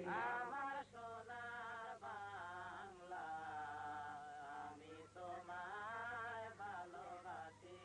আমার সোনার বাংলা আমি তোমায় ভালোবাসি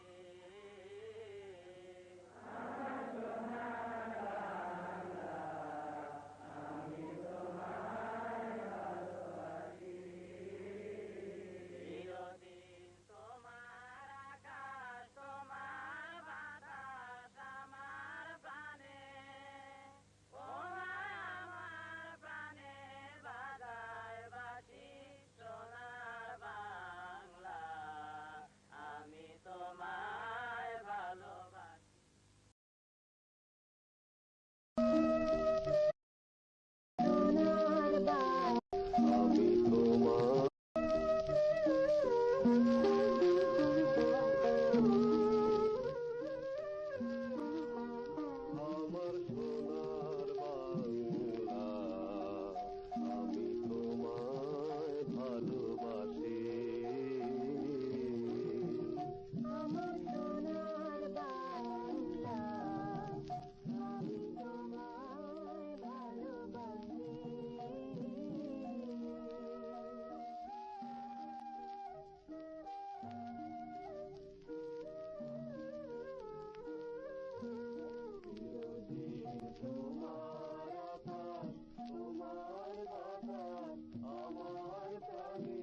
চিরদিন তোমার আকাশ তোমার বাতাস আমার প্রাণে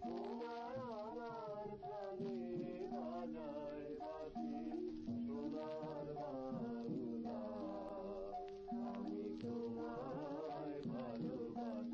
তোমায় আমার প্রাণে বাজায় বাঁশি সোনার বাংলা আমি তোমায় ভালোবাসি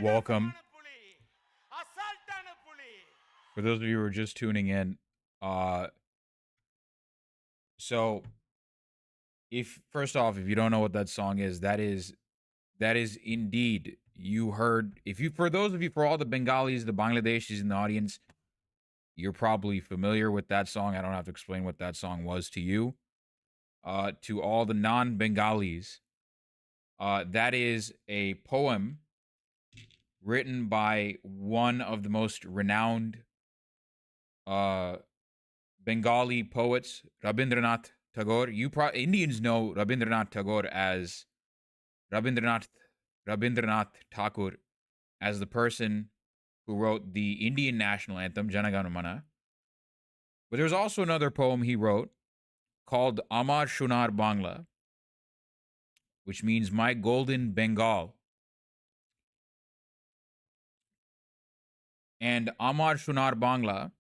Welcome. For those of you who are just tuning in, so if first off, if you don't know what that song is, that is indeed, you heard, if you, for those of you, for all the Bengalis, the Bangladeshis in the audience, you're probably familiar with that song. I don't have to explain what that song was to you. To all the non-Bengalis, that is a poem written by one of the most renowned Bengali poets, Rabindranath Tagore. Indians know Rabindranath Tagore as Rabindranath Rabindranath Thakur as the person who wrote the Indian national anthem Jana Gana Mana. But there's also another poem he wrote called Amar Shunar Bangla, which means My Golden Bengal. And Amar Shunar Bangla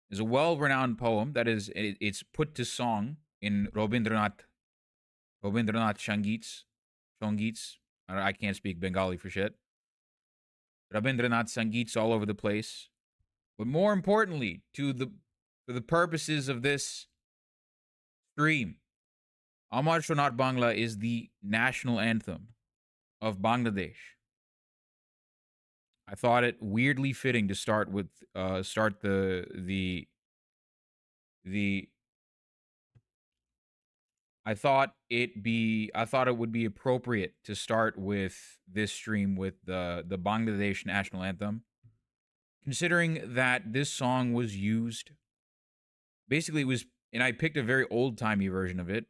is a well-renowned poem that it's put to song in Rabindranath Shangits. I can't speak Bengali for shit. Rabindranath Sangeets all over the place. But more importantly, for the purposes of this stream, Amar Shunar Bangla is the national anthem of Bangladesh. I thought it weirdly fitting to start with the I thought it would be appropriate to start with this stream with the Bangladesh national anthem, considering that this song was used. Basically, and I picked a very old timey version of it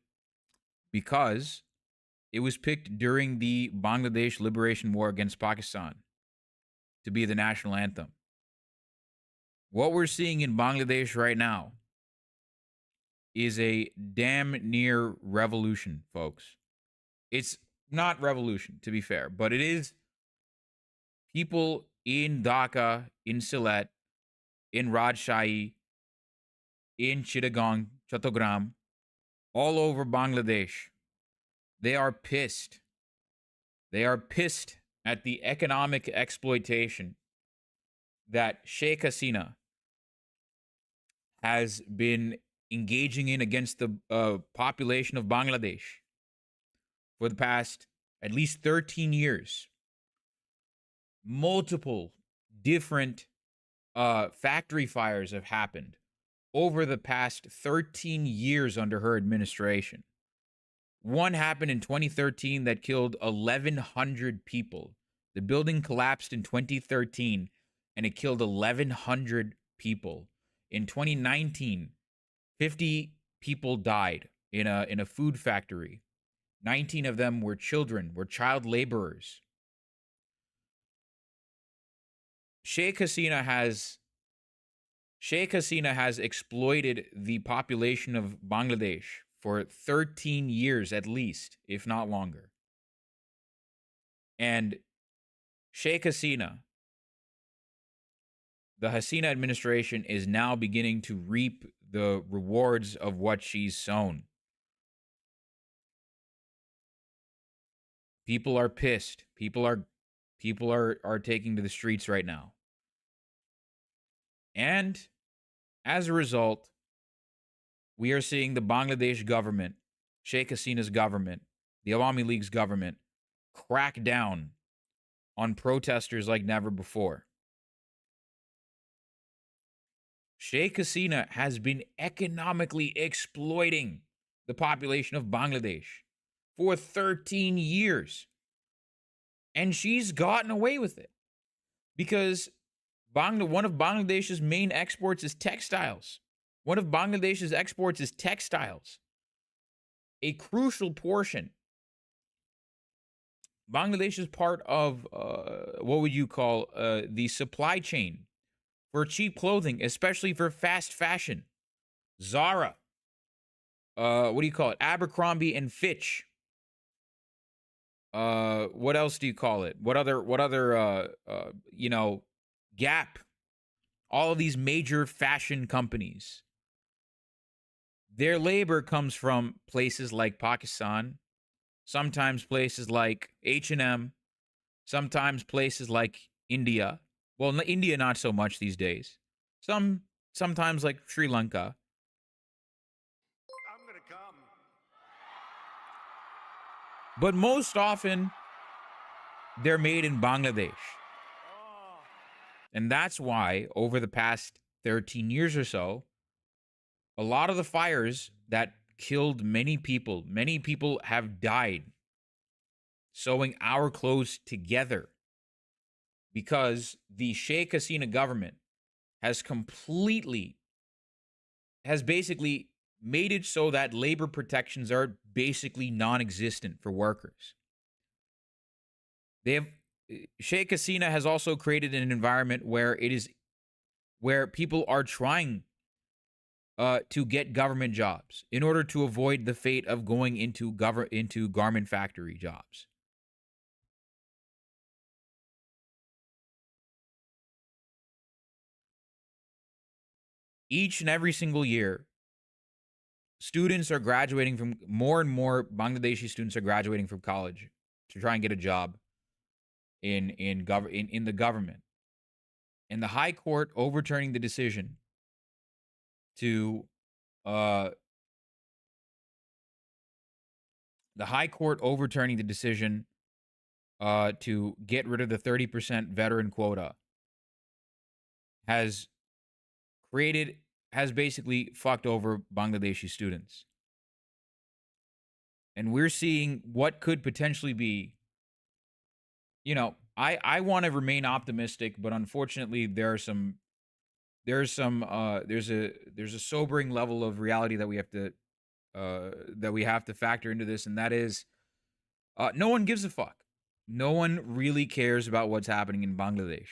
because it was picked during the Bangladesh Liberation War against Pakistan to be the national anthem. What we're seeing in Bangladesh right now is a damn near revolution, folks. It's not revolution, to be fair, but it is people in Dhaka, in Sylhet, in Rajshahi, in Chittagong, Chattogram, all over Bangladesh. They are pissed. They are pissed at the economic exploitation that Sheikh Hasina has been engaging in against the population of Bangladesh for the past at least 13 years. Multiple different factory fires have happened over the past 13 years under her administration. One happened in 2013 that killed 1,100 people. The building collapsed in 2013 and it killed 1,100 people. In 2019, 50 people died in a food factory. 19 of them were children, were child laborers. Sheikh Hasina has exploited the population of Bangladesh for 13 years at least, if not longer. And Sheikh Hasina, the Hasina administration, is now beginning to reap the rewards of what she's sown. People are pissed. People are taking to the streets right now. And as a result, we are seeing the Bangladesh government, Sheikh Hasina's government, the Awami League's government, crack down on protesters like never before. Sheikh Hasina has been economically exploiting the population of Bangladesh for 13 years. And she's gotten away with it because one of Bangladesh's main exports is textiles. One of Bangladesh's exports is textiles. A crucial portion. Bangladesh is part of, what would you call, the supply chain for cheap clothing, especially for fast fashion. Zara. What do you call it? Abercrombie and Fitch. What else do you call it? What other, Gap. All of these major fashion companies. Their labor comes from places like Pakistan, sometimes places like H&M, sometimes places like India. Well, India not so much these days. Sometimes like Sri Lanka. I'm gonna come. But most often, they're made in Bangladesh. Oh. And that's why, over the past 13 years or so, a lot of the fires that killed many people have died sewing our clothes together because the Sheikh Hasina government has basically made it so that labor protections are basically non-existent for workers. They have Sheikh Hasina has also created an environment where people are trying to get government jobs in order to avoid the fate of going into garment factory jobs. Each and every single year, students are graduating from more and more Bangladeshi students are graduating from college to try and get a job in the government. And the High Court overturning the decision to uh the High Court overturning the decision to get rid of the 30% veteran quota has created has basically fucked over Bangladeshi students. And we're seeing what could potentially be, I want to remain optimistic, but unfortunately there's a sobering level of reality that we have to factor into this, and that is no one gives a fuck. No one really cares about what's happening in Bangladesh.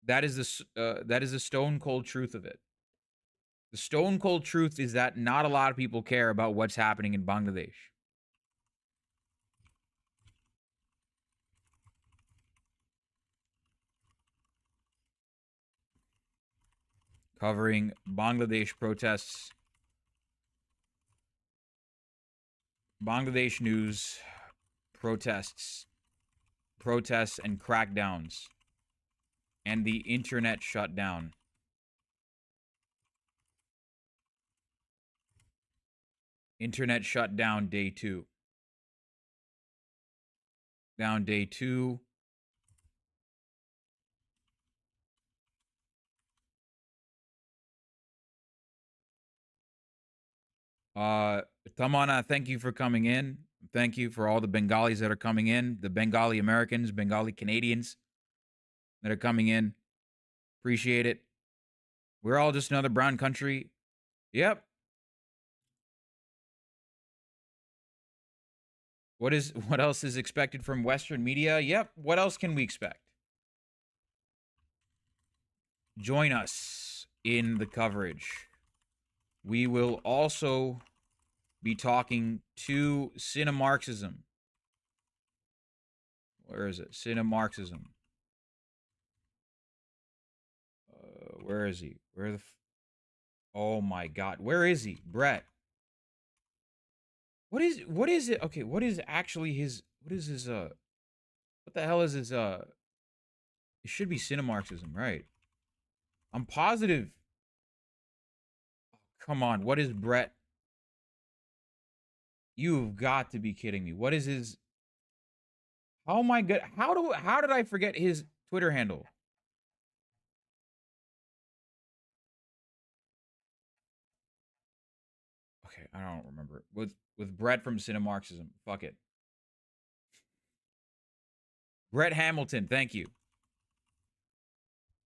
That is the stone cold truth of it. The stone cold truth is that not a lot of people care about what's happening in Bangladesh. Covering Bangladesh protests, Bangladesh news, protests and crackdowns, and the internet shutdown. Internet shutdown day 2. Down day 2. Tamana, thank you for coming in. Thank you for all the Bengalis that are coming in, the Bengali Americans, Bengali Canadians that are coming in. Appreciate it. We're all just another brown country. Yep. What else is expected from Western media? Yep. What else can we expect? Join us in the coverage. We will also be talking to Cinemarxism. Where is it? Cinemarxism. Where is he? Oh my God. Where is he? Brett. What is it? Okay, what is actually what the hell is his, it should be Cinemarxism, right? I'm positive. Oh, come on. What is Brett? You've got to be kidding me. What is his? Oh my God. How did I forget his Twitter handle? Okay, I don't remember it. With Brett from Cinemarxism. Fuck it. Brett Hamilton, thank you.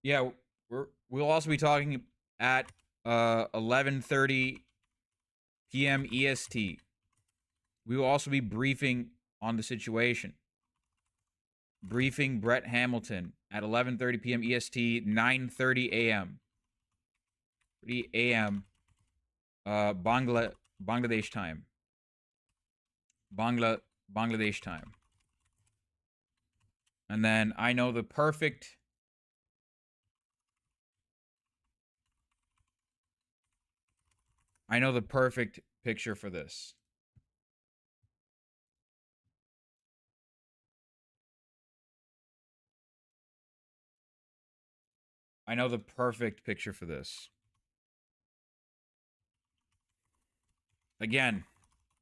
Yeah, we'll also be talking at 11:30 p.m. EST. We will also be briefing on the situation. Briefing Brett Hamilton at 11:30 p.m. EST, 9:30 a.m. 30 a.m. Bangladesh time. Bangladesh time. And then I know the perfect picture for this. I know the perfect picture for this. Again,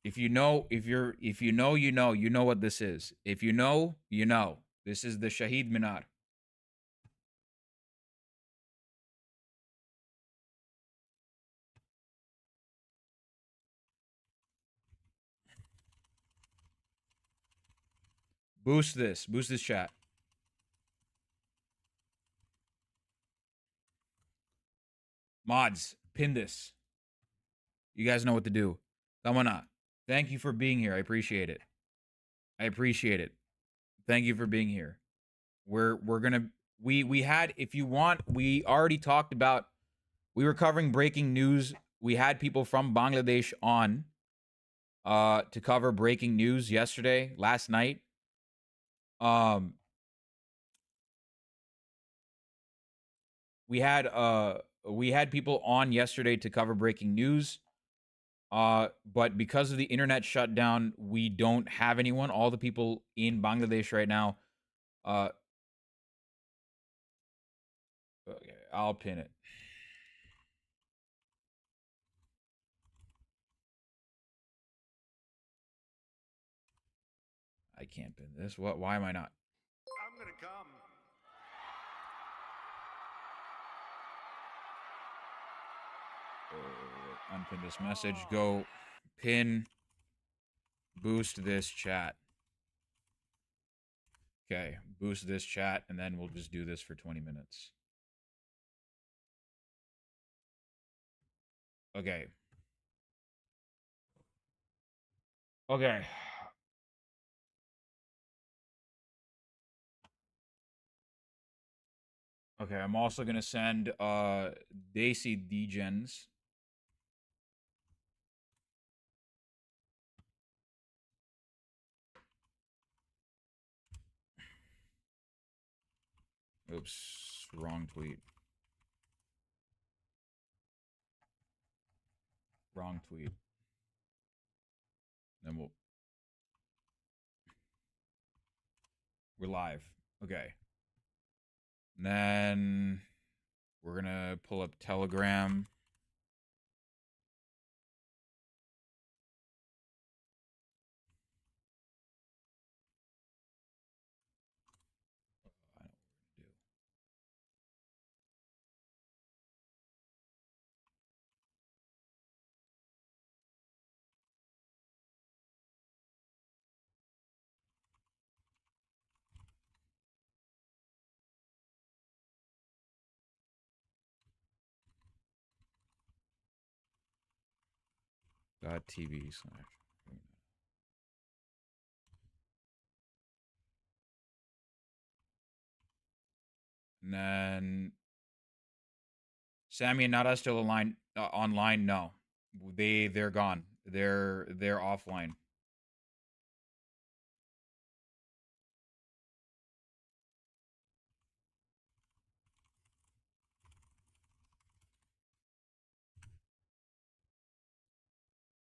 if you know what this is. If you know, you know. This is the Shahid Minar. Boost this chat. Mods, pin this. You guys know what to do. Kamana, thank you for being here. I appreciate it. I appreciate it. Thank you for being here. We're gonna we had, if you want, we already talked about, we were covering breaking news. We had people from Bangladesh on to cover breaking news last night. Um we had people on yesterday to cover breaking news. But because of the internet shutdown, we don't have anyone. All the people in Bangladesh right now, okay, I'll pin it. I can't pin this. What? Why am I not? I'm gonna come. Unpin this message. Go pin. Boost this chat. Okay, boost this chat, and then we'll just do this for 20 minutes. Okay. Okay. Okay, I'm also gonna send Daisy Degens. Oops, wrong tweet. Wrong tweet. Then we're live. Okay. And then we're gonna pull up Telegram. I know what we're gonna do. .tv/. And then Sammy and Nada still online. No, they're gone. They're offline.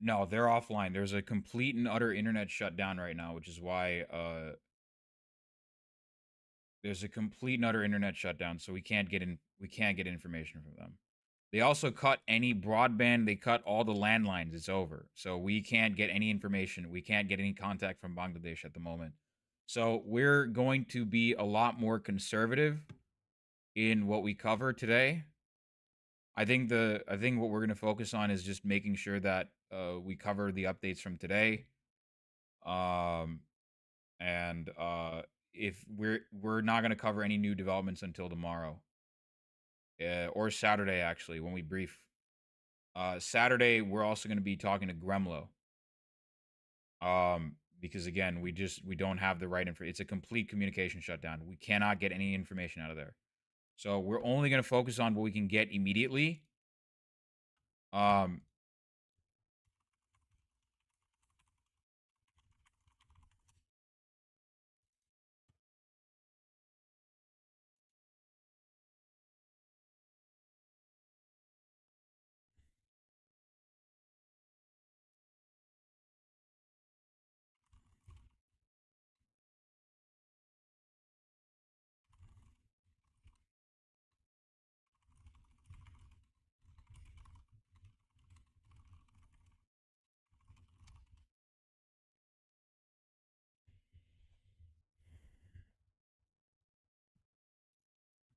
No, they're offline. There's a complete and utter internet shutdown right now, which is why there's a complete and utter internet shutdown, so we can't get information from them. They also cut any broadband, they cut all the landlines. It's over. So we can't get any information. We can't get any contact from Bangladesh at the moment. So we're going to be a lot more conservative in what we cover today. I think what we're going to focus on is just making sure that we cover the updates from today. And if we're not going to cover any new developments until tomorrow. Or Saturday, actually, when we brief. Saturday, we're also going to be talking to Gremlo. Because again, we don't have the right info. It's a complete communication shutdown. We cannot get any information out of there. So we're only going to focus on what we can get immediately.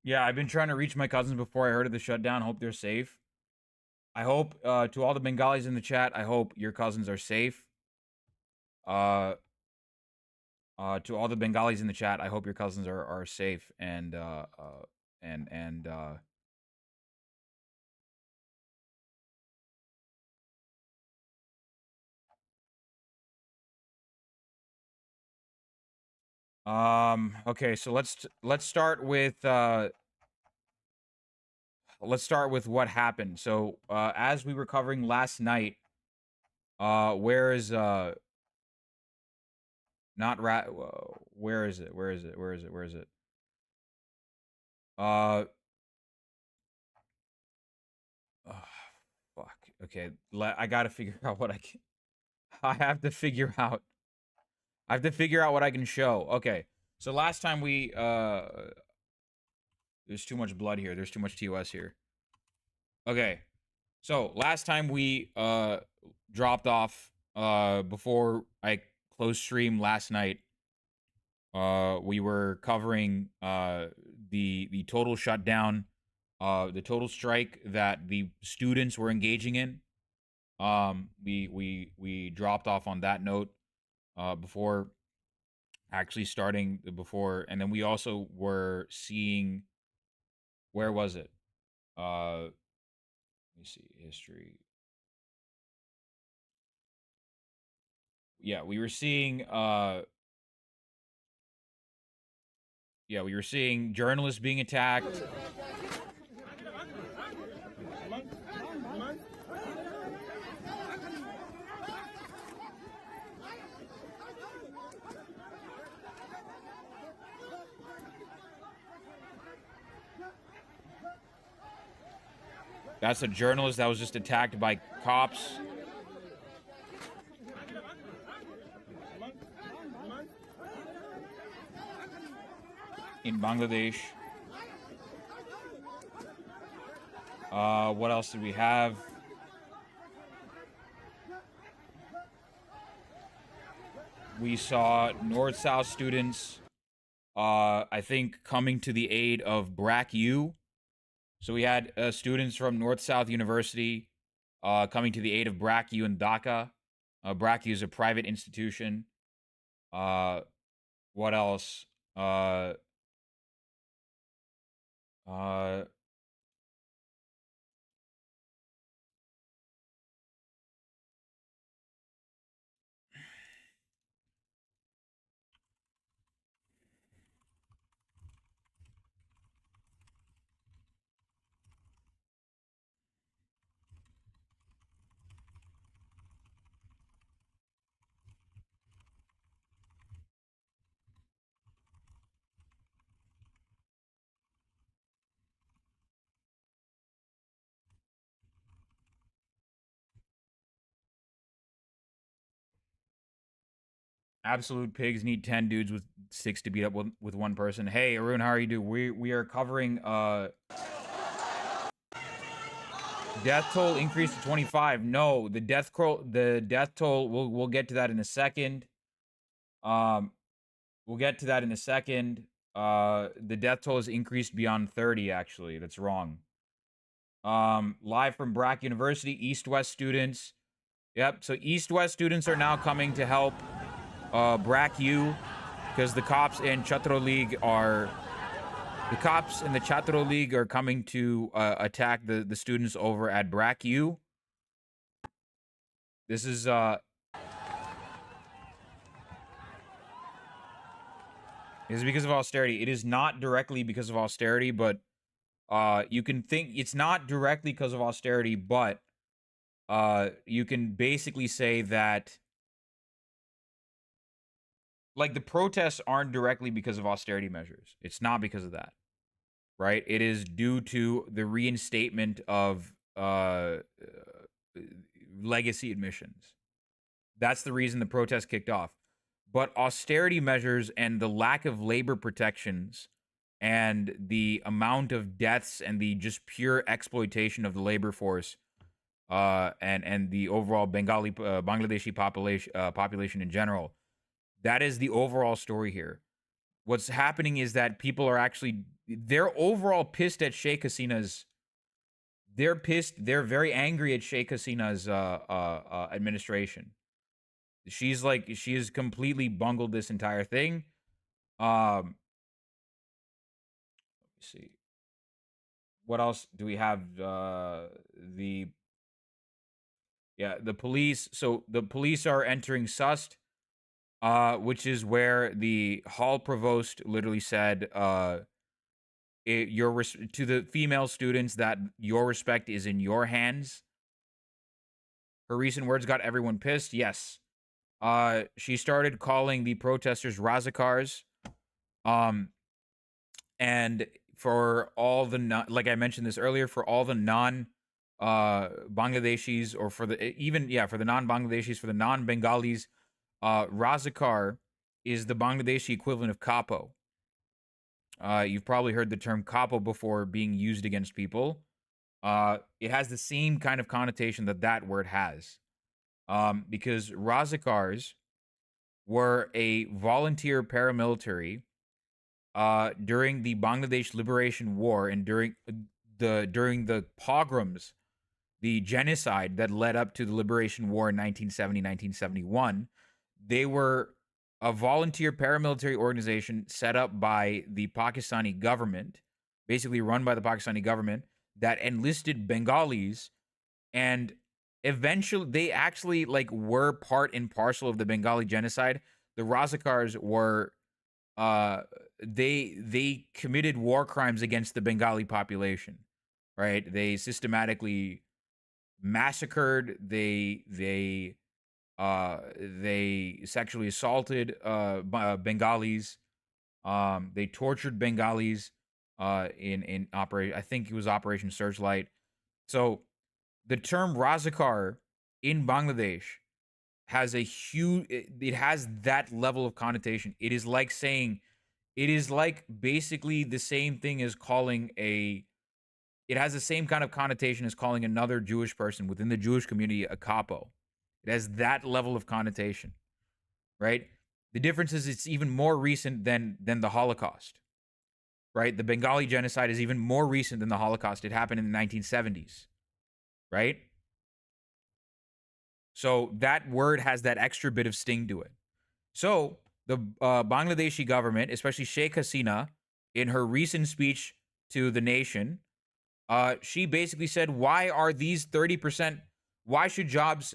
Yeah, I've been trying to reach my cousins before I heard of the shutdown. Hope they're safe. I hope to all the Bengalis in the chat, I hope your cousins are safe. To all the Bengalis in the chat, I hope your cousins are safe and Okay, so let's start with what happened. So, as we were covering last night, where is not rat where is it? Where is it? Where is it? Where is it? Uh ugh, fuck. Okay, I got to figure out what I can I have to figure out what I can show. Okay. So last time we there's too much blood here. There's too much TOS here. Okay. So last time we dropped off before I closed stream last night, we were covering the total shutdown, the total strike that the students were engaging in. We dropped off on that note before actually starting before, and then we also were seeing, where was it? Let me see, history. Yeah, we were seeing journalists being attacked. That's a journalist that was just attacked by cops. In Bangladesh. What else did we have? We saw North-South students, I think, coming to the aid of BRAC U. So we had students from North-South University coming to the aid of BRAC U in Dhaka. BRAC U is a private institution. What else? Uh, Absolute pigs need 10 dudes with 6 to beat up with one person. Hey, Arun, how are you doing? We are covering death toll increased to 25. No, the death toll, we'll get to that in a second. Um we'll get to that in a second. The death toll has increased beyond 30 actually. That's wrong. Live from BRAC University, East-West students. Yep, so East-West students are now coming to help BRAC U, because the cops and the Chatro League are coming to attack the students over at BRAC U. This is because of austerity. It is not directly because of austerity, but you can think it's not directly because of austerity, but you can basically say that, like, the protests aren't directly because of austerity measures. It's not because of that, right? It is due to the reinstatement of legacy admissions. That's the reason the protest kicked off. But austerity measures and the lack of labor protections and the amount of deaths and the just pure exploitation of the labor force and the overall Bangladeshi population in general, that is the overall story here. What's happening is that people are actually, they're overall pissed at Sheikh Hasina's. They're pissed. They're very angry at Sheikh Hasina's administration. She has completely bungled this entire thing. Let me see. What else do we have? The police. So the police are entering Sust. which is where the hall provost literally said, to the female students that your respect is in your hands. Her recent words got everyone pissed. Yes. She started calling the protesters Razakars. Um, and for all the like I mentioned this earlier, for all the non Bangladeshis, or for the even yeah for the non Bangladeshis, for the non Bengalis, Razakar is the Bangladeshi equivalent of capo. You've probably heard the term capo before being used against people. It has the same kind of connotation that that word has, because Razakars were a volunteer paramilitary during the Bangladesh Liberation War and during the pogroms, the genocide that led up to the Liberation War in 1970, 1971. They were a volunteer paramilitary organization set up by the Pakistani government, basically run by the Pakistani government, that enlisted Bengalis, and eventually they actually like were part and parcel of the Bengali genocide. The Razakars were they committed war crimes against the Bengali population, right? They systematically massacred, they sexually assaulted Bengalis. They tortured Bengalis in operation. I think it was Operation Searchlight. So the term Razakar in Bangladesh has a huge. It has that level of connotation. It is like saying. It is like basically the same thing as calling a. It has the same kind of connotation as calling another Jewish person within the Jewish community a capo. It has that level of connotation, right? The difference is it's even more recent than the Holocaust, right? The Bengali genocide is even more recent than the Holocaust. It happened in the 1970s, right? So that word has that extra bit of sting to it. So the Bangladeshi government, especially Sheikh Hasina, in her recent speech to the nation, she basically said, "Why are these 30%? Why should jobs?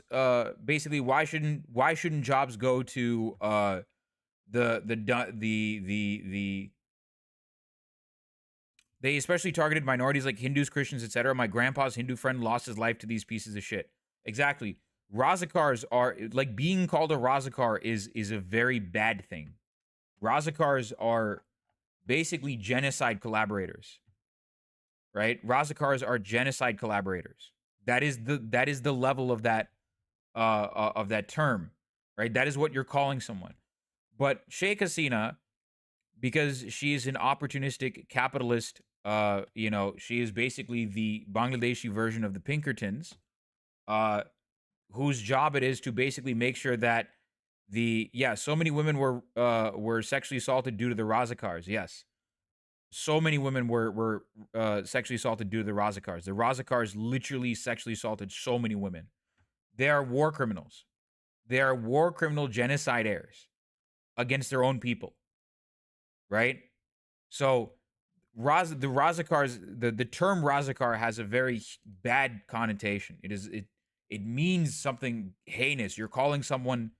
Basically, why shouldn't jobs go to the they especially targeted minorities like Hindus, Christians, etc. My grandpa's Hindu friend lost his life to these pieces of shit." Exactly. Razakars are like being called a Razakar is a very bad thing. Razakars are basically genocide collaborators, right? Razakars are genocide collaborators. That is the level of that term, right? That is what you're calling someone. But Sheikh Hasina, because she is an opportunistic capitalist, she is basically the Bangladeshi version of the Pinkertons, whose job it is to basically make sure that so many women were sexually assaulted due to the Razakars. Yes, so many women were sexually assaulted due to the Razakars. The Razakars literally sexually assaulted so many women. They are war criminals. They are war criminal genocide heirs against their own people, right? So the Razakars, the term Razakar has a very bad connotation. It means something heinous. You're calling someone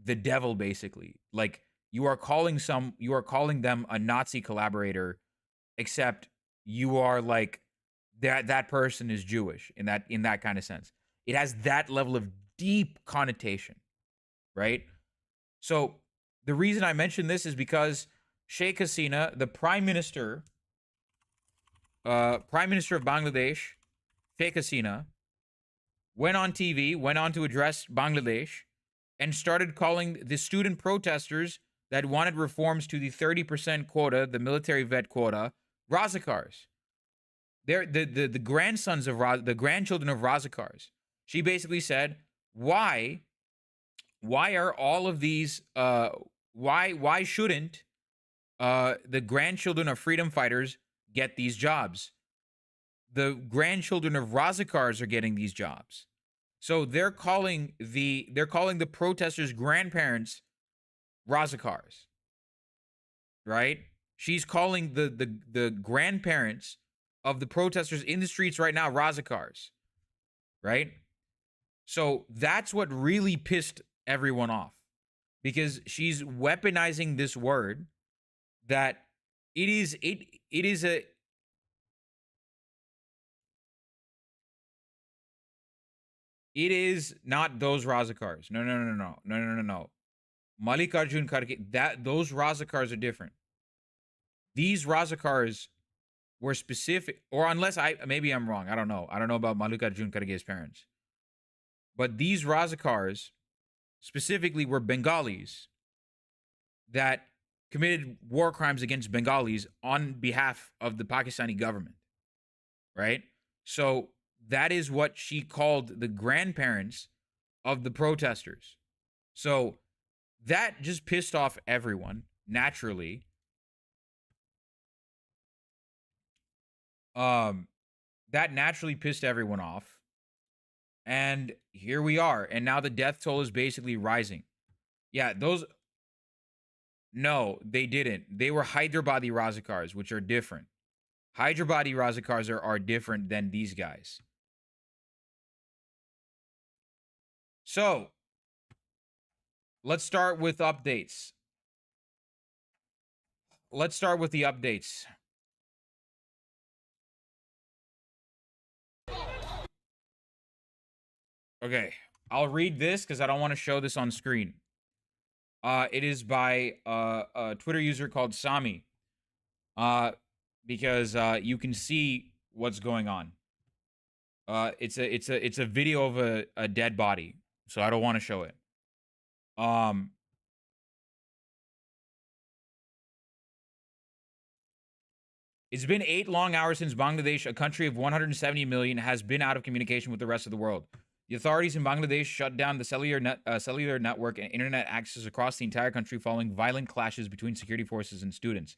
the devil, basically. Like you are calling them a Nazi collaborator, except you are like that person is Jewish in that kind of sense. It has that level of deep connotation, right? So the reason I mention this is because Sheikh Hasina, the Prime Minister of Bangladesh, Sheikh Hasina, went on TV, went on to address Bangladesh, and started calling the student protesters that wanted reforms to the 30% quota, the military vet quota, Razakars. They're the grandsons of the grandchildren of Razakars. She basically said, why are all of these why shouldn't the grandchildren of freedom fighters get these jobs? The grandchildren of Razakars are getting these jobs. So they're calling the protesters' grandparents Razakars, right? She's calling the grandparents of the protesters in the streets right now Razakars, right? So that's what really pissed everyone off. because she's weaponizing this word that it is a it is not those Razakars. No, no, no, no, no, no, no, no. Mallikarjun Kharge, that those Razakars are different. These Razakars were specific, or unless maybe I'm wrong. I don't know. I don't know about Mallikarjun Kharge's parents. But these Razakars specifically were Bengalis that committed war crimes against Bengalis on behalf of the Pakistani government, right? So that is what she called the grandparents of the protesters. So that just pissed off everyone naturally. Um, that naturally pissed everyone off. And here we are. And now the death toll is basically rising. Yeah, those. No, they didn't. They were Hyderabadi Razakars, which are different. Hyderabadi Razakars are different than these guys. So, let's start with updates. Let's start with the updates. Okay, I'll read this because I don't want to show this on screen. It is by a Twitter user called Sami. Because you can see what's going on. It's a video of a dead body, so I don't want to show it. It's been 8 long hours since Bangladesh, a country of 170 million, has been out of communication with the rest of the world. The authorities in Bangladesh shut down the cellular network and internet access across the entire country following violent clashes between security forces and students.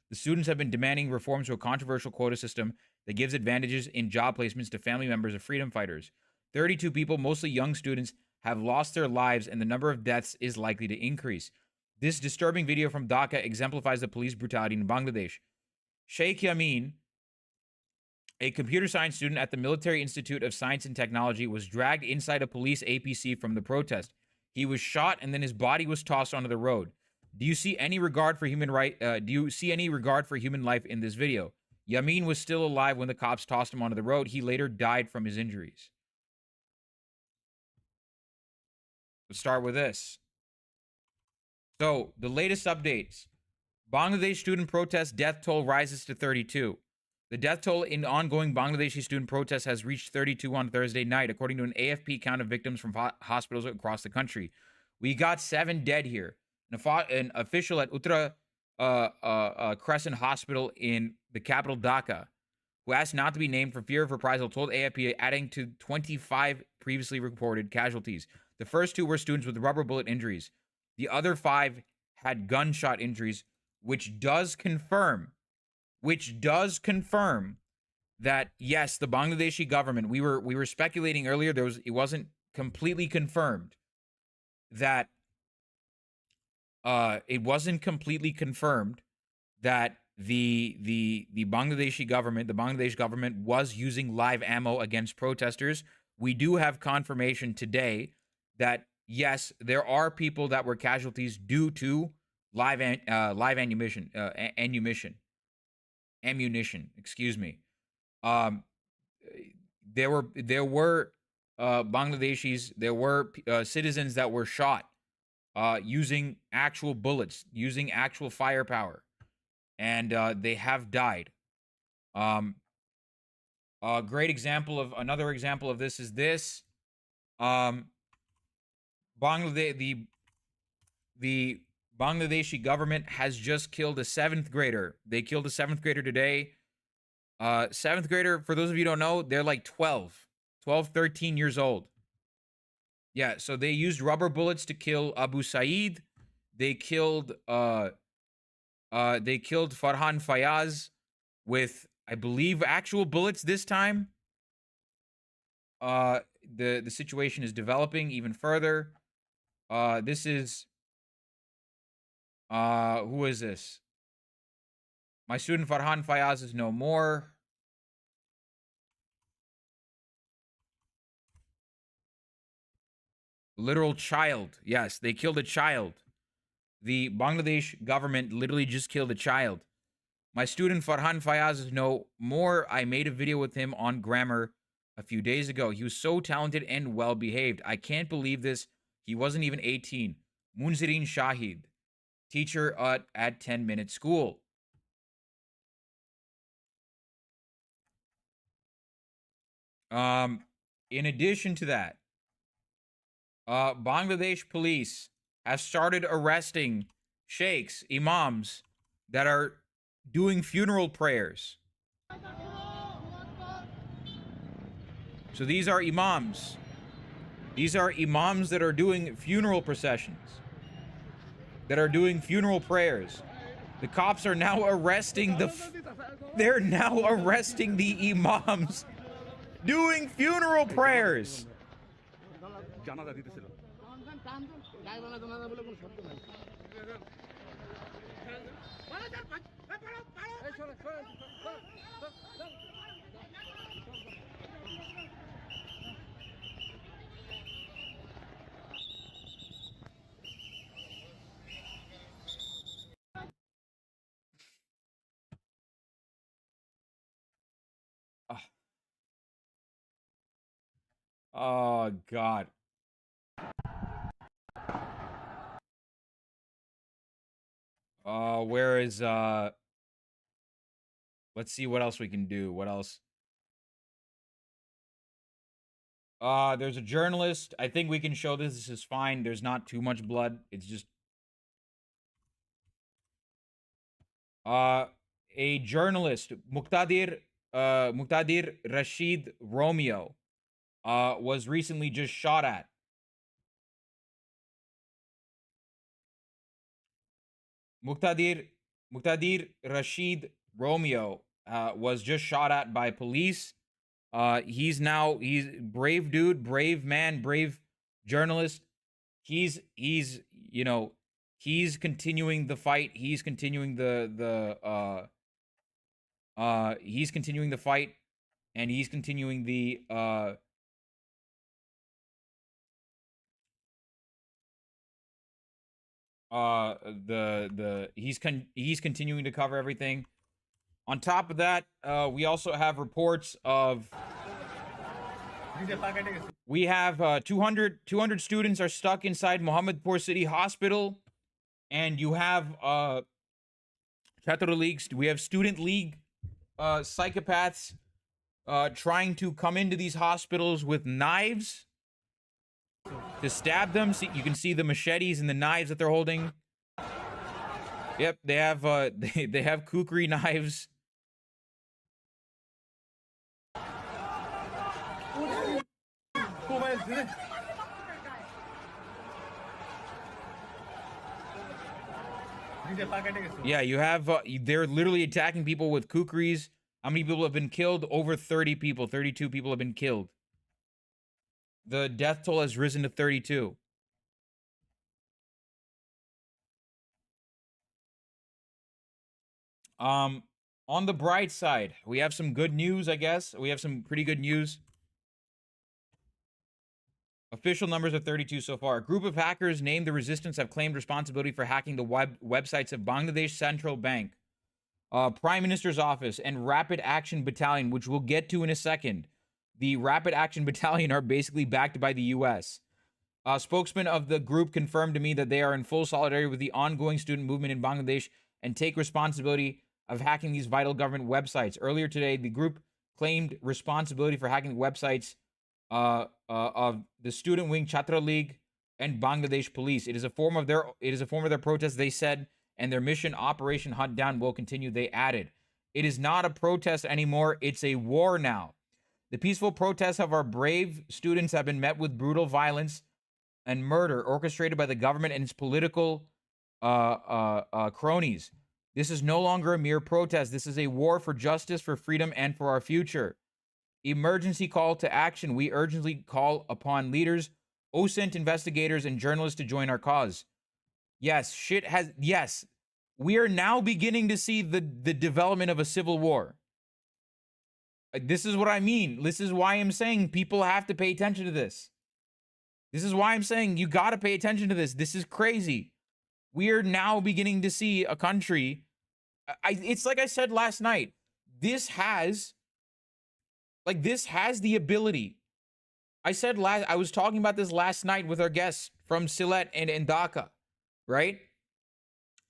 The students have been demanding reforms to a controversial quota system that gives advantages in job placements to family members of freedom fighters. 32 people, mostly young students, have lost their lives, and the number of deaths is likely to increase. This disturbing video from Dhaka exemplifies the police brutality in Bangladesh. Sheikh Yamin, a computer science student at the Military Institute of Science and Technology, was dragged inside a police APC from the protest. He was shot and then his body was tossed onto the road. Do you see any regard for human life in this video? Yamin was still alive when the cops tossed him onto the road. He later died from his injuries. Let's start with this. So, the latest updates. Bangladesh student protest death toll rises to 32. The death toll in ongoing Bangladeshi student protests has reached 32 on Thursday night, according to an AFP count of victims from hospitals across the country. We got 7 dead here. An official at Uttara Crescent Hospital in the capital Dhaka, who asked not to be named for fear of reprisal, told AFP, adding to 25 previously reported casualties. The first 2 were students with rubber bullet injuries. The other 5 had gunshot injuries, which does confirm that yes, the Bangladeshi government, we were speculating earlier, it wasn't completely confirmed that the Bangladesh government was using live ammo against protesters. We do have confirmation today that yes, there are people that were casualties due to live ammunition. Excuse me. There were Bangladeshis. There were citizens that were shot using actual bullets, using actual firepower, and they have died. A great example of another example of this is this. The Bangladeshi government has just killed a 7th grader. They killed a 7th grader today. 7th grader, for those of you who don't know, they're like 12, 13 years old. Yeah, so they used rubber bullets to kill Abu Saeed. They killed Farhan Fayaz with, I believe, actual bullets this time. The situation is developing even further. This is who is this? My student Farhan Fayaz is no more. Literal child. Yes, they killed a child. the Bangladesh government literally just killed a child. My student Farhan Fayaz know more. I made a video with him on grammar a few days ago. He was so talented and well behaved. I can't believe this. He wasn't even 18. Munzirin Shahid, teacher at 10-minute school. In addition to that, Bangladesh police have started arresting sheikhs, imams that are doing funeral prayers. So these are imams. These are imams that are doing funeral processions, that are doing funeral prayers. The cops are now arresting they're now arresting the imams doing funeral prayers. Oh God. Where is let's see what else we can do. What else? There's a journalist. I think we can show this. This is fine. There's not too much blood. It's just a journalist, Muqtadir Rashid Romeo, was recently just shot at. Muqtadir Rashid Romeo was just shot at by police. He's brave dude, brave man, brave journalist. He's you know, he's continuing the fight. He's continuing he's continuing the fight, and he's continuing the he's continuing to cover everything. On top of that, we also have reports of we have 200 students are stuck inside Mohammadpur City Hospital, and you have Chhatro League. We have student league psychopaths trying to come into these hospitals with knives to stab them. See, you can see the machetes and the knives that they're holding. Yep, they have they have kukri knives. Yeah, you have they're literally attacking people with kukris. How many people have been killed? Over 30 people. 32 people have been killed. The death toll has risen to 32. On the bright side, we have some good news, I guess. We have some pretty good news. Official numbers are 32 so far. A group of hackers named the Resistance have claimed responsibility for hacking the websites of Bangladesh Central Bank, Prime Minister's Office, and Rapid Action Battalion, which we'll get to in a second. The Rapid Action Battalion are basically backed by the U.S. A spokesman of the group confirmed to me that they are in full solidarity with the ongoing student movement in Bangladesh and take responsibility of hacking these vital government websites. Earlier today, the group claimed responsibility for hacking websites of the student wing Chhatro League and Bangladesh police. It is a form of their protest, they said, and their mission Operation Hunt Down will continue, they added. It is not a protest anymore, it's a war now. The peaceful protests of our brave students have been met with brutal violence and murder orchestrated by the government and its political cronies. This is no longer a mere protest. This is a war for justice, for freedom, and for our future. Emergency call to action. We urgently call upon leaders, OSINT investigators, and journalists to join our cause. Yes, yes. We are now beginning to see the development of a civil war. This is what I mean. This is why I'm saying people have to pay attention to this. This is why I'm saying you got to pay attention to this. This is crazy. we're now beginning to see a country. It's like I said last night. This has the ability. I was talking about this last night with our guests from Sylhet and Dhaka, right?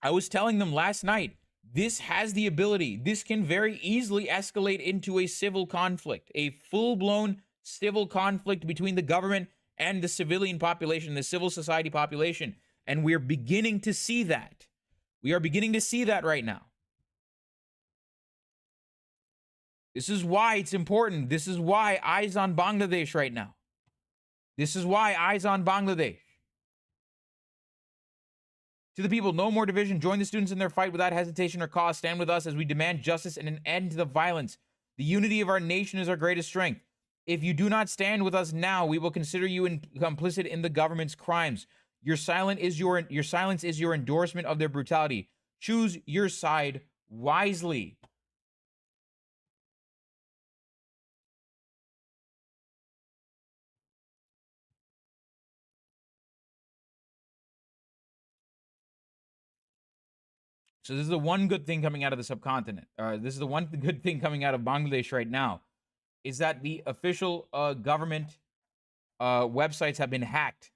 I was telling them last night, this has the ability. This can very easily escalate into a civil conflict, a full-blown civil conflict between the government and the civilian population, the civil society population. And we're beginning to see that. We are beginning to see that right now. This is why it's important. This is why eyes on Bangladesh right now. This is why eyes on Bangladesh. To the people, no more division. Join the students in their fight without hesitation or cause. Stand with us as we demand justice and an end to the violence. The unity of our nation is our greatest strength. If you do not stand with us now, we will consider you complicit in the government's crimes. Your silence is your endorsement of their brutality. Choose your side wisely. So this is the one good thing coming out of the subcontinent. This is the one good thing coming out of Bangladesh right now, is that the official government websites have been hacked.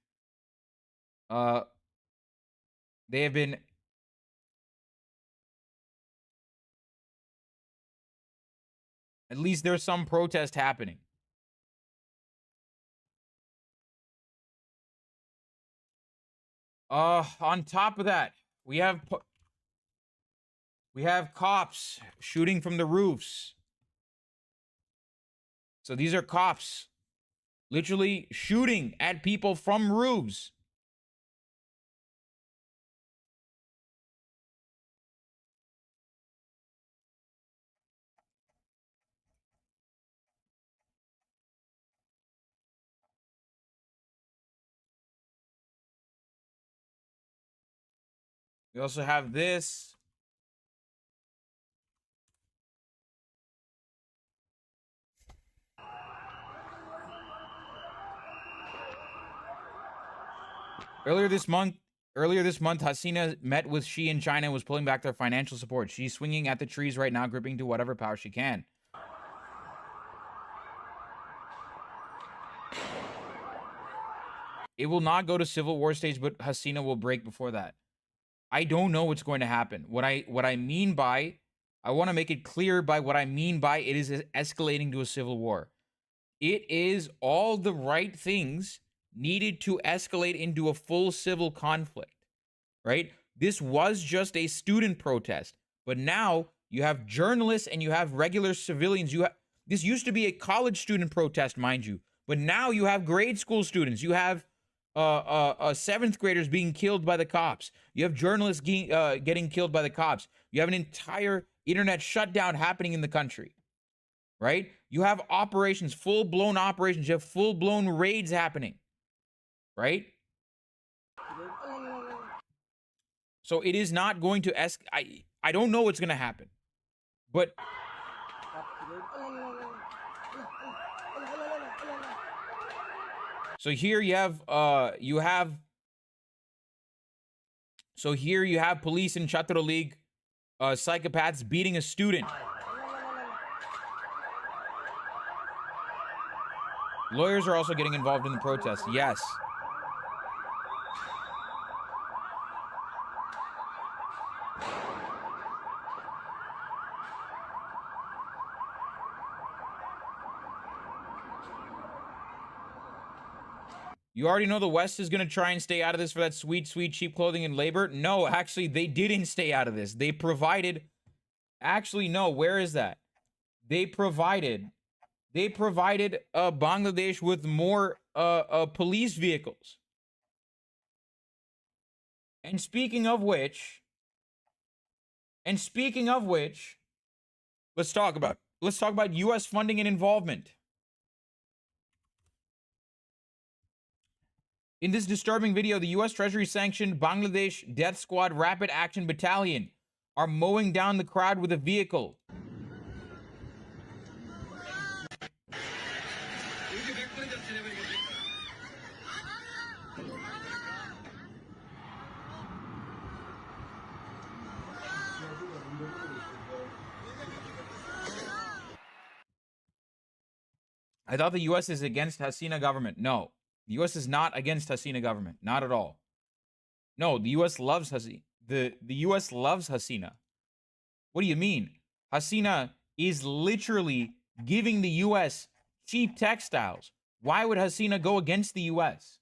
They have been. At least there's some protest happening. On top of that, we have cops shooting from the roofs. So these are cops literally shooting at people from roofs. We also have this. Earlier this month, Hasina met with Xi in China and was pulling back their financial support. She's swinging at the trees right now, gripping to whatever power she can. It will not go to civil war stage, but Hasina will break before that. I don't know what's going to happen. What I mean by, I want to make it clear by what I mean by it is escalating to a civil war. It is all the right things needed to escalate into a full civil conflict, right? This was just a student protest, but now you have journalists and you have regular civilians. This used to be a college student protest, mind you, but now you have grade school students. You have seventh graders being killed by the cops. You have journalists getting killed by the cops. You have an entire internet shutdown happening in the country, right? You have operations, full-blown operations. You have full-blown raids happening, right? So it is not going to I don't know what's going to happen, but so here you have police in Chhatro League, psychopaths beating a student. Lawyers are also getting involved in the protest. Yes. You already know the West is going to try and stay out of this for that sweet, sweet, cheap clothing and labor. No, actually, they didn't stay out of this. They provided... Actually, no, where is that? They provided Bangladesh with more police vehicles. And speaking of which, let's talk about U.S. funding and involvement. In this disturbing video, the U.S. Treasury sanctioned Bangladesh Death Squad Rapid Action Battalion are mowing down the crowd with a vehicle. I thought the U.S. is against Hasina government. No, the U.S. is not against Hasina government. Not at all. No, the U.S. loves Hasina. The U.S. loves Hasina. What do you mean? Hasina is literally giving the U.S. cheap textiles. Why would Hasina go against the U.S.?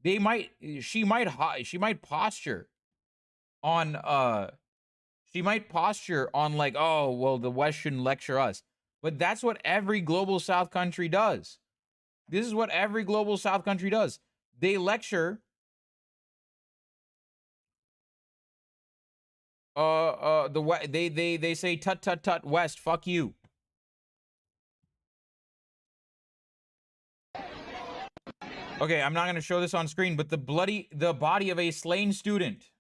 She might posture on like, oh, well, the West shouldn't lecture us. But that's what every global South country does. This is what every global South country does. They lecture they say tut tut tut West, fuck you. Okay, I'm not going to show this on screen, but the body of a slain student.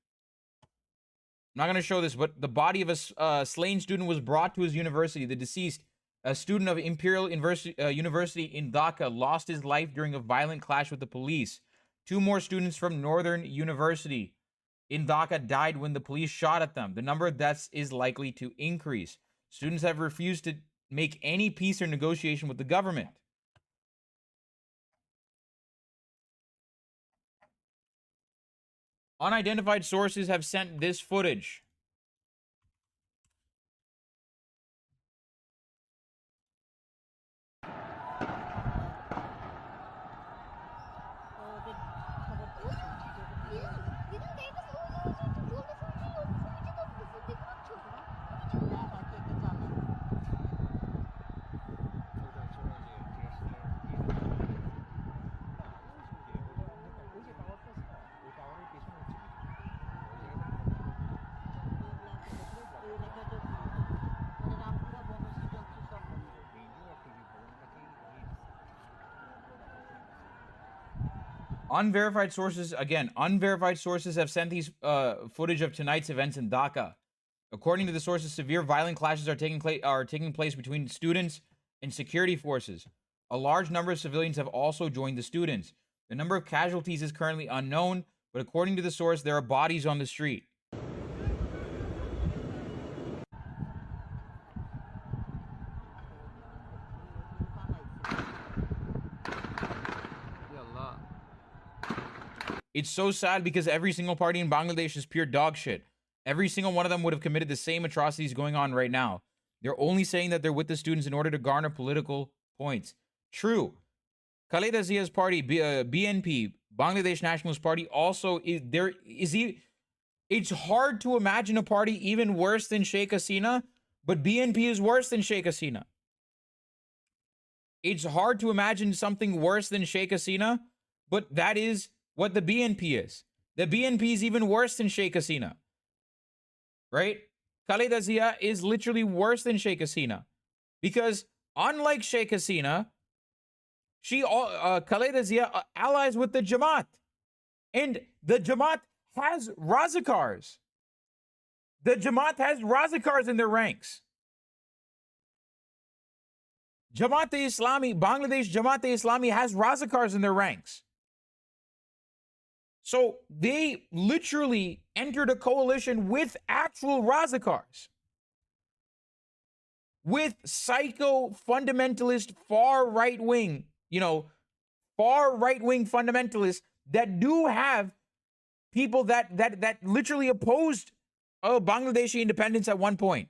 I'm not going to show this, but the body of a slain student was brought to his university. The deceased, a student of Imperial University in Dhaka, lost his life during a violent clash with the police. 2 more students from Northern University in Dhaka died when the police shot at them. The number of deaths is likely to increase. Students have refused to make any peace or negotiation with the government. Unidentified sources have sent this footage. Unverified sources have sent these footage of tonight's events in Dhaka. According to the sources, severe violent clashes are taking place between students and security forces. A large number of civilians have also joined the students. The number of casualties is currently unknown, but according to the source, there are bodies on the street. It's so sad because every single party in Bangladesh is pure dog shit. Every single one of them would have committed the same atrocities going on right now. They're only saying that they're with the students in order to garner political points. True. Khaleda Zia's party, BNP, Bangladesh Nationalist Party, also it's hard to imagine a party even worse than Sheikh Hasina, but BNP is worse than Sheikh Hasina. It's hard to imagine something worse than Sheikh Hasina, but that is what the BNP is. The BNP is even worse than Sheikh Hasina. Right? Khaleda Zia is literally worse than Sheikh Hasina. Because unlike Sheikh Hasina, Khaleda Zia allies with the Jamaat. And the Jamaat has Razakars. The Jamaat has Razakars in their ranks. Jamaat-e-Islami, Bangladesh Jamaat-e-Islami has Razakars in their ranks. So they literally entered a coalition with actual Razakars. With psycho fundamentalist far right-wing fundamentalists that do have people that literally opposed Bangladeshi independence at one point.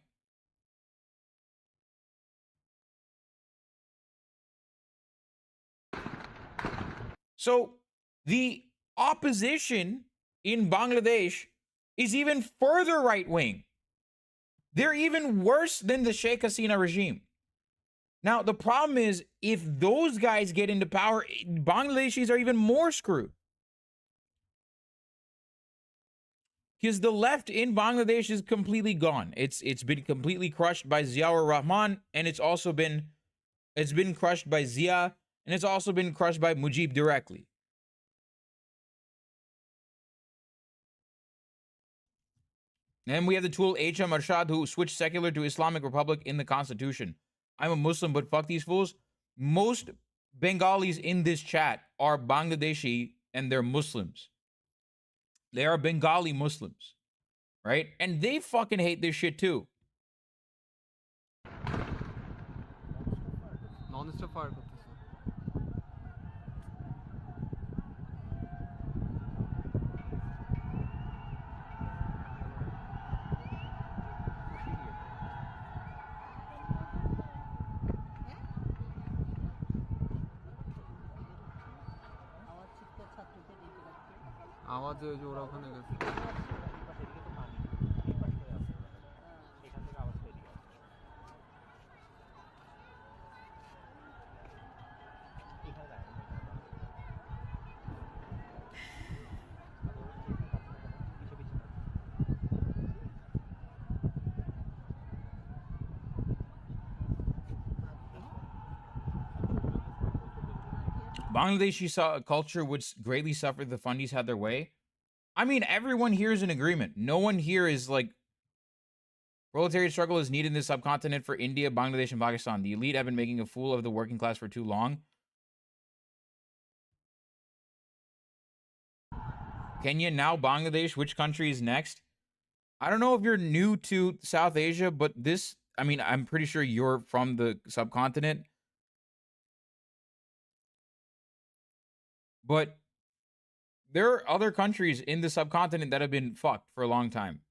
So the opposition in Bangladesh is even further right-wing. They're even worse than the Sheikh Hasina regime. Now, the problem is, if those guys get into power, Bangladeshis are even more screwed. Because the left in Bangladesh is completely gone. It's been completely crushed by Ziaur Rahman, and it's been crushed by Zia, and it's also been crushed by Mujib directly. And we have the tool H.M. Arshad, who switched secular to Islamic Republic in the Constitution. I'm a Muslim, but fuck these fools. Most Bengalis in this chat are Bangladeshi, and they're Muslims. They are Bengali Muslims, right? And they fucking hate this shit too. Non-stop fire করতেছে আওয়াজে ওই যে ওরা ওখানে গেছে। Bangladeshi culture would greatly suffer if the Fundis had their way. I mean, everyone here is in agreement. No one here is like, proletariat struggle is needed in the subcontinent for India, Bangladesh, and Pakistan. The elite have been making a fool of the working class for too long. Kenya, now Bangladesh. Which country is next? I don't know if you're new to South Asia, but this, I mean, I'm pretty sure you're from the subcontinent. But there are other countries in the subcontinent that have been fucked for a long time.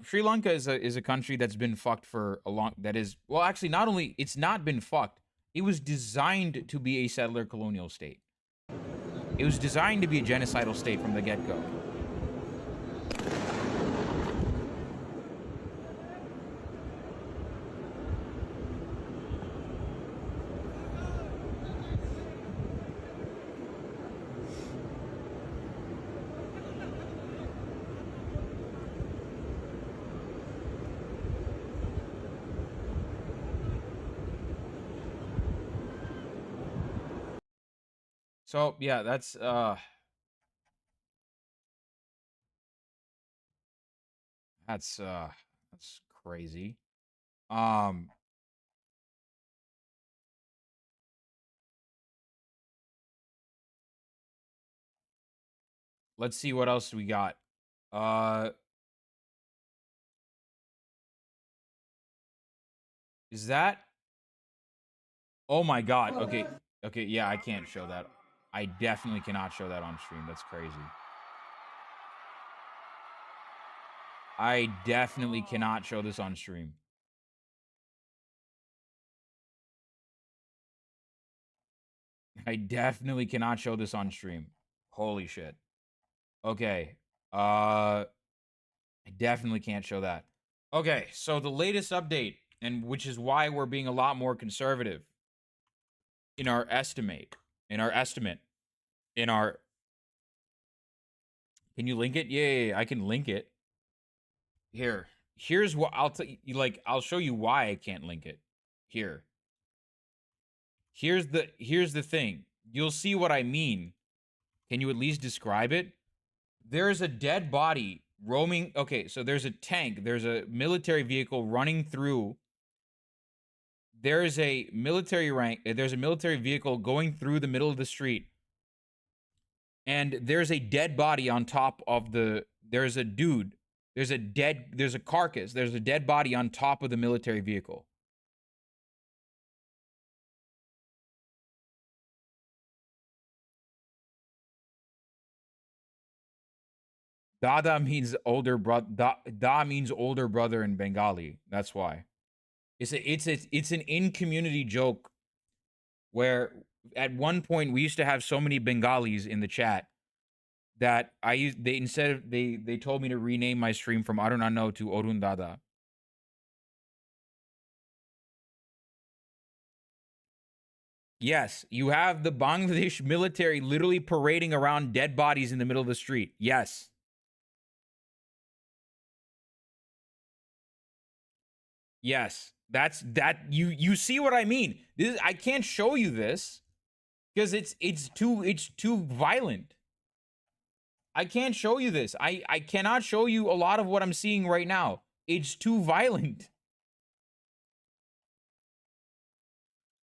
Sri Lanka is a country that's been fucked for a long. That is, well, actually, not only it's not been fucked. It was designed to be a settler colonial state. It was designed to be a genocidal state from the get-go. So yeah, that's crazy. Let's see what else we got. Is that? Oh my god. Okay. Okay, yeah, I can't show that. I definitely cannot show that on stream. That's crazy. I definitely cannot show this on stream. I definitely cannot show this on stream. Holy shit. Okay. I definitely can't show that. Okay, so the latest update, and which is why we're being a lot more conservative in our estimate. Can you link it? Yeah, I can link it. Here's what I'll tell you. Like, I'll show you why I can't link it. Here's the thing. You'll see what I mean. Can you at least describe it? There's a dead body roaming. Okay, so there's a tank. There's a military vehicle running through. There's a military vehicle going through the middle of the street. And there's a dead body on top of there's a dude. There's a carcass. There's a dead body on top of the military vehicle. Dada means older brother. Da means older brother in Bengali. That's why. It's an in-community joke where at one point we used to have so many Bengalis in the chat that they told me to rename my stream from Arunano to Orun Dada. Yes, you have the Bangladesh military literally parading around dead bodies in the middle of the street. Yes. Yes. You see what I mean? I can't show you this because it's too violent. I can't show you this. I cannot show you a lot of what I'm seeing right now. It's too violent.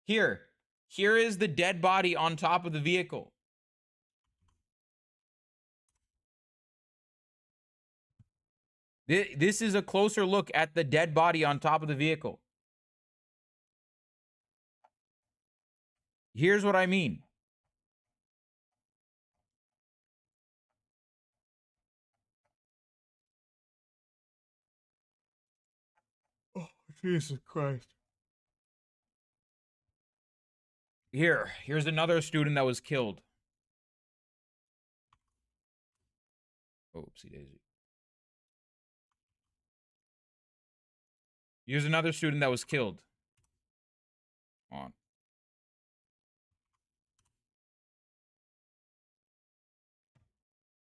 Here is the dead body on top of the vehicle. This is a closer look at the dead body on top of the vehicle. Here's what I mean. Oh, Jesus Christ. Here's another student that was killed. Oopsie daisy. Here's another student that was killed. On.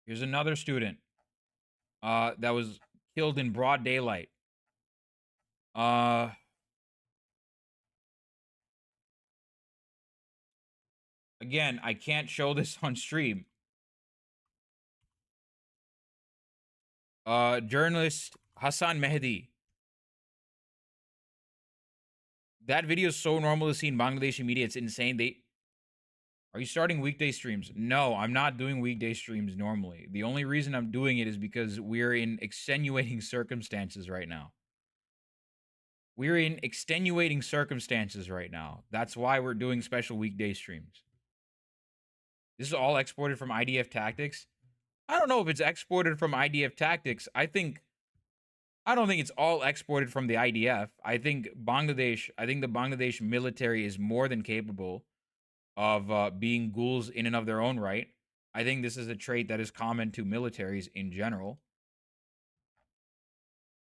Here's another student that was killed in broad daylight. Again, I can't show this on stream. Journalist Hassan Mehdi. That video is so normal to see in Bangladeshi media. It's insane. Are you starting weekday streams? No, I'm not doing weekday streams normally. The only reason I'm doing it is because we're in extenuating circumstances right now. We're in extenuating circumstances right now. That's why we're doing special weekday streams. This is all exported from IDF Tactics. I don't know if it's exported from IDF Tactics. I don't think it's all exported from the IDF. I think the Bangladesh military is more than capable of being ghouls in and of their own right. I think this is a trait that is common to militaries in general.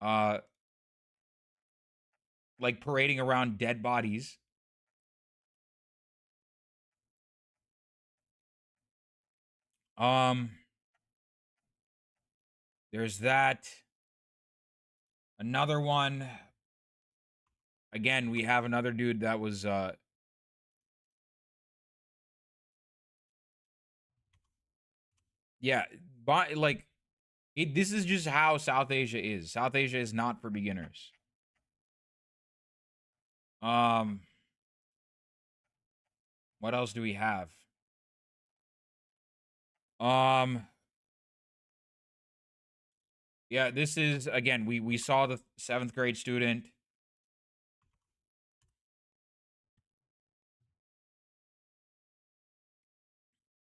Like parading around dead bodies. There's that. Another one. Again, we have another dude that was yeah, but like this is just how South Asia is. South Asia is not for beginners. What else do we have? Yeah, this is again, we saw the 7th grade student.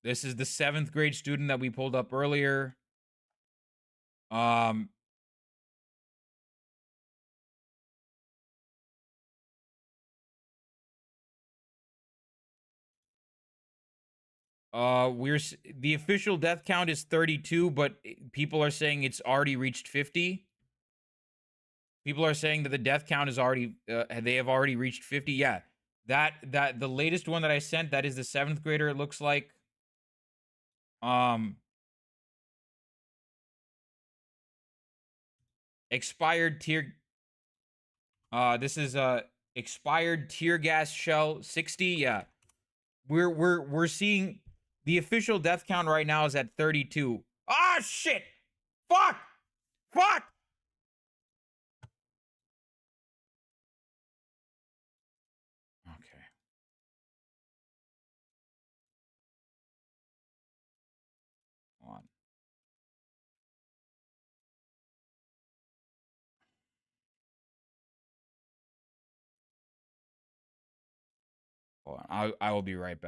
This is the 7th grade student that we pulled up earlier. The official death count is 32, but people are saying it's already reached 50. People are saying that the death count is already they have already reached 50. Yeah. That the latest one that I sent, that is the 7th grader, it looks like. Expired tear this is expired tear gas shell 60. Yeah. We're seeing the official death count right now is at 32. Ah, shit. Fuck. Okay. Hold on. Hold on. I will be right back.